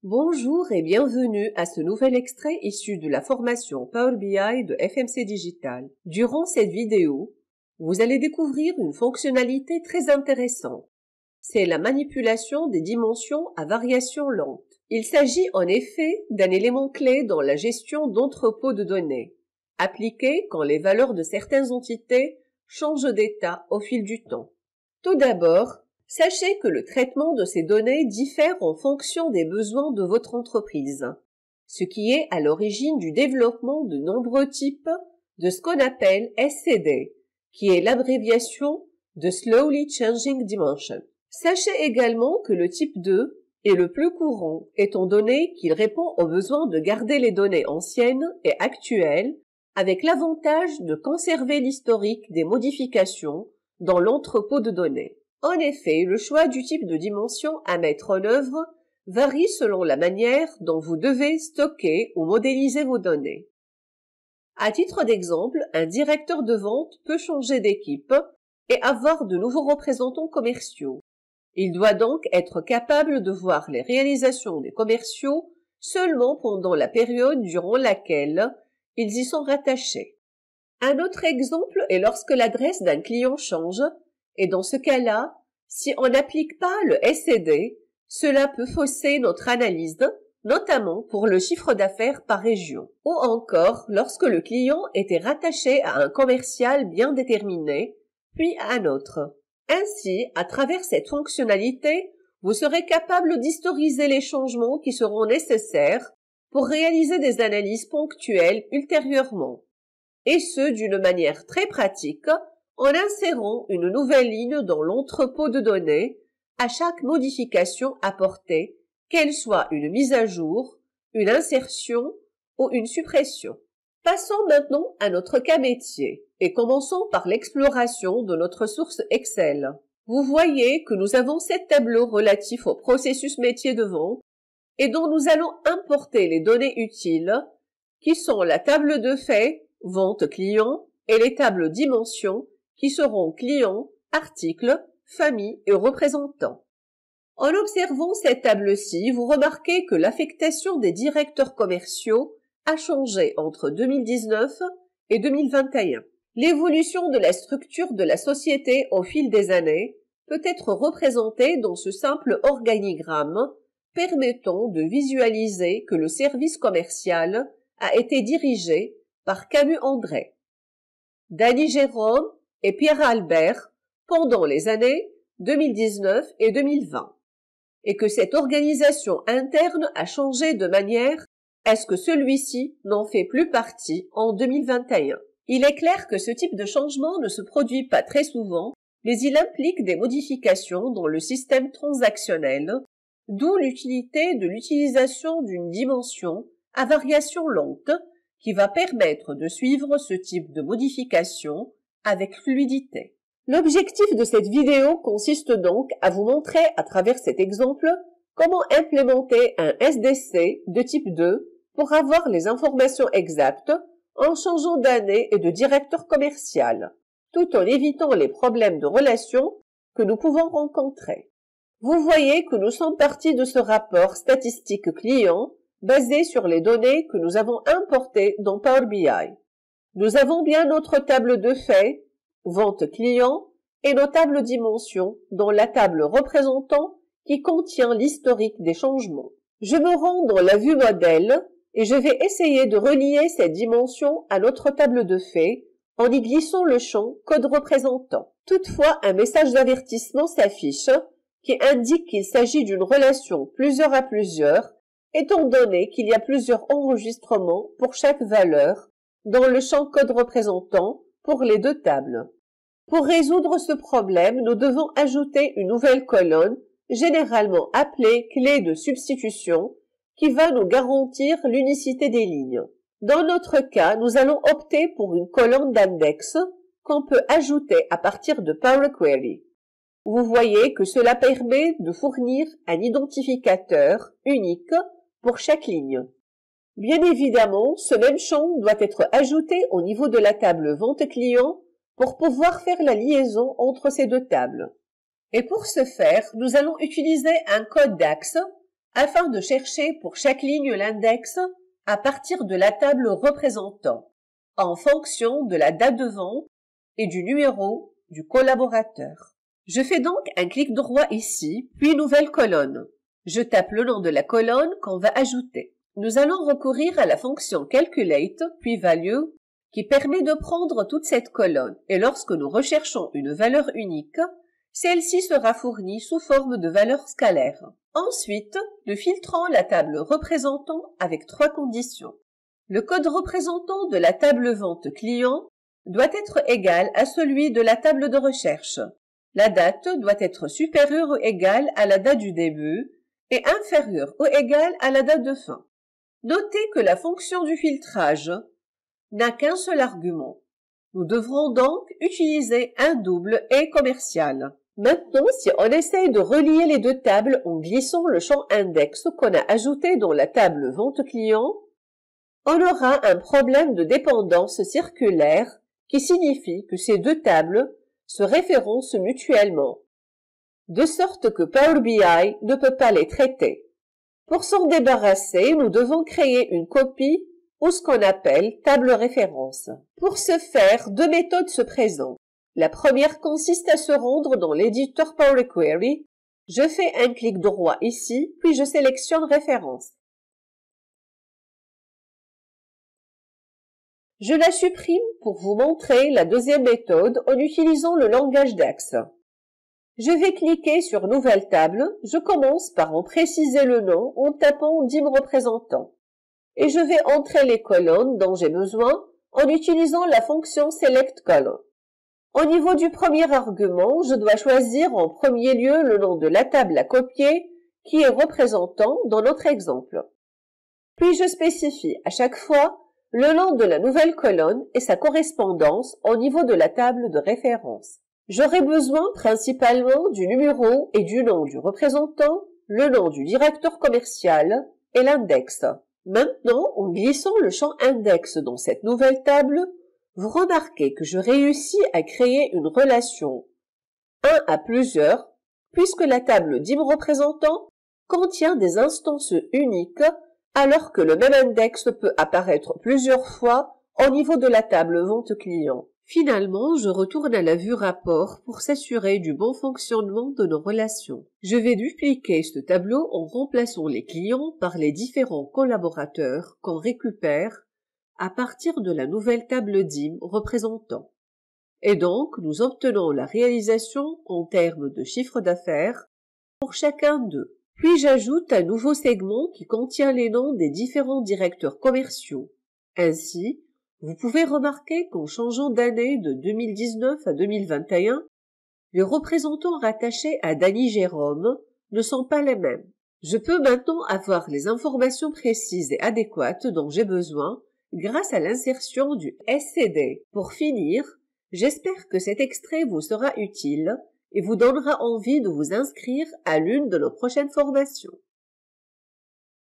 Bonjour et bienvenue à ce nouvel extrait issu de la formation Power BI de FMC Digital. Durant cette vidéo, vous allez découvrir une fonctionnalité très intéressante. C'est la manipulation des dimensions à variation lente. Il s'agit en effet d'un élément clé dans la gestion d'entrepôts de données, appliqué quand les valeurs de certaines entités changent d'état au fil du temps. Tout d'abord, sachez que le traitement de ces données diffère en fonction des besoins de votre entreprise, ce qui est à l'origine du développement de nombreux types de ce qu'on appelle SCD, qui est l'abréviation de Slowly Changing Dimension. Sachez également que le type 2 est le plus courant, étant donné qu'il répond au besoin de garder les données anciennes et actuelles, avec l'avantage de conserver l'historique des modifications dans l'entrepôt de données. En effet, le choix du type de dimension à mettre en œuvre varie selon la manière dont vous devez stocker ou modéliser vos données. À titre d'exemple, un directeur de vente peut changer d'équipe et avoir de nouveaux représentants commerciaux. Il doit donc être capable de voir les réalisations des commerciaux seulement pendant la période durant laquelle ils y sont rattachés. Un autre exemple est lorsque l'adresse d'un client change, et dans ce cas-là, si on n'applique pas le SCD, cela peut fausser notre analyse, notamment pour le chiffre d'affaires par région. Ou encore, lorsque le client était rattaché à un commercial bien déterminé, puis à un autre. Ainsi, à travers cette fonctionnalité, vous serez capable d'historiser les changements qui seront nécessaires pour réaliser des analyses ponctuelles ultérieurement, et ce d'une manière très pratique, en insérant une nouvelle ligne dans l'entrepôt de données à chaque modification apportée, qu'elle soit une mise à jour, une insertion ou une suppression. Passons maintenant à notre cas métier et commençons par l'exploration de notre source Excel. Vous voyez que nous avons 7 tableaux relatifs au processus métier de vente et dont nous allons importer les données utiles qui sont la table de fait, vente client et les tables dimensions qui seront clients, articles, famille et représentants. En observant cette table-ci, vous remarquez que l'affectation des directeurs commerciaux a changé entre 2019 et 2021. L'évolution de la structure de la société au fil des années peut être représentée dans ce simple organigramme permettant de visualiser que le service commercial a été dirigé par Camus André, Danny Jérôme et Pierre Albert pendant les années 2019 et 2020, et que cette organisation interne a changé de manière à ce que celui-ci n'en fait plus partie en 2021. Il est clair que ce type de changement ne se produit pas très souvent, mais il implique des modifications dans le système transactionnel, d'où l'utilité de l'utilisation d'une dimension à variation lente qui va permettre de suivre ce type de modification avec fluidité. L'objectif de cette vidéo consiste donc à vous montrer à travers cet exemple comment implémenter un SDC de type 2 pour avoir les informations exactes en changeant d'année et de directeur commercial, tout en évitant les problèmes de relations que nous pouvons rencontrer. Vous voyez que nous sommes partis de ce rapport statistique client basé sur les données que nous avons importées dans Power BI. Nous avons bien notre table de fait, vente client, et nos tables dimensions, dont la table représentant qui contient l'historique des changements. Je me rends dans la vue modèle et je vais essayer de relier cette dimension à notre table de fait en y glissant le champ code représentant. Toutefois, un message d'avertissement s'affiche qui indique qu'il s'agit d'une relation plusieurs à plusieurs, étant donné qu'il y a plusieurs enregistrements pour chaque valeur dans le champ code représentant pour les deux tables. Pour résoudre ce problème, nous devons ajouter une nouvelle colonne, généralement appelée clé de substitution, qui va nous garantir l'unicité des lignes. Dans notre cas, nous allons opter pour une colonne d'index qu'on peut ajouter à partir de Power Query. Vous voyez que cela permet de fournir un identificateur unique pour chaque ligne. Bien évidemment, ce même champ doit être ajouté au niveau de la table vente client pour pouvoir faire la liaison entre ces deux tables. Et pour ce faire, nous allons utiliser un code d'axe afin de chercher pour chaque ligne l'index à partir de la table représentant, en fonction de la date de vente et du numéro du collaborateur. Je fais donc un clic droit ici, puis nouvelle colonne. Je tape le nom de la colonne qu'on va ajouter. Nous allons recourir à la fonction Calculate, puis Value, qui permet de prendre toute cette colonne, et lorsque nous recherchons une valeur unique, celle-ci sera fournie sous forme de valeur scalaire. Ensuite, nous filtrons la table représentant avec 3 conditions. Le code représentant de la table vente client doit être égal à celui de la table de recherche. La date doit être supérieure ou égale à la date du début et inférieure ou égale à la date de fin. Notez que la fonction du filtrage n'a qu'un seul argument. Nous devrons donc utiliser un double et commercial. Maintenant, si on essaye de relier les deux tables en glissant le champ index qu'on a ajouté dans la table vente client, on aura un problème de dépendance circulaire qui signifie que ces deux tables se référencent mutuellement, de sorte que Power BI ne peut pas les traiter. Pour s'en débarrasser, nous devons créer une copie ou ce qu'on appelle table référence. Pour ce faire, 2 méthodes se présentent. La première consiste à se rendre dans l'éditeur Power Query. Je fais un clic droit ici, puis je sélectionne référence. Je la supprime pour vous montrer la deuxième méthode en utilisant le langage DAX. Je vais cliquer sur Nouvelle table. Je commence par en préciser le nom en tapant DIM représentant. Et je vais entrer les colonnes dont j'ai besoin en utilisant la fonction Select Column. Au niveau du premier argument, je dois choisir en premier lieu le nom de la table à copier qui est représentant dans notre exemple. Puis je spécifie à chaque fois le nom de la nouvelle colonne et sa correspondance au niveau de la table de référence. J'aurai besoin principalement du numéro et du nom du représentant, le nom du directeur commercial et l'index. Maintenant, en glissant le champ index dans cette nouvelle table, vous remarquez que je réussis à créer une relation 1 à plusieurs, puisque la table DIM représentant contient des instances uniques, alors que le même index peut apparaître plusieurs fois au niveau de la table vente client. Finalement, je retourne à la vue rapport pour s'assurer du bon fonctionnement de nos relations. Je vais dupliquer ce tableau en remplaçant les clients par les différents collaborateurs qu'on récupère à partir de la nouvelle table DIM représentant. Et donc, nous obtenons la réalisation en termes de chiffre d'affaires pour chacun d'eux. Puis j'ajoute un nouveau segment qui contient les noms des différents directeurs commerciaux. Ainsi, vous pouvez remarquer qu'en changeant d'année de 2019 à 2021, les représentants rattachés à Dany Jérôme ne sont pas les mêmes. Je peux maintenant avoir les informations précises et adéquates dont j'ai besoin grâce à l'insertion du SCD. Pour finir, j'espère que cet extrait vous sera utile et vous donnera envie de vous inscrire à l'une de nos prochaines formations.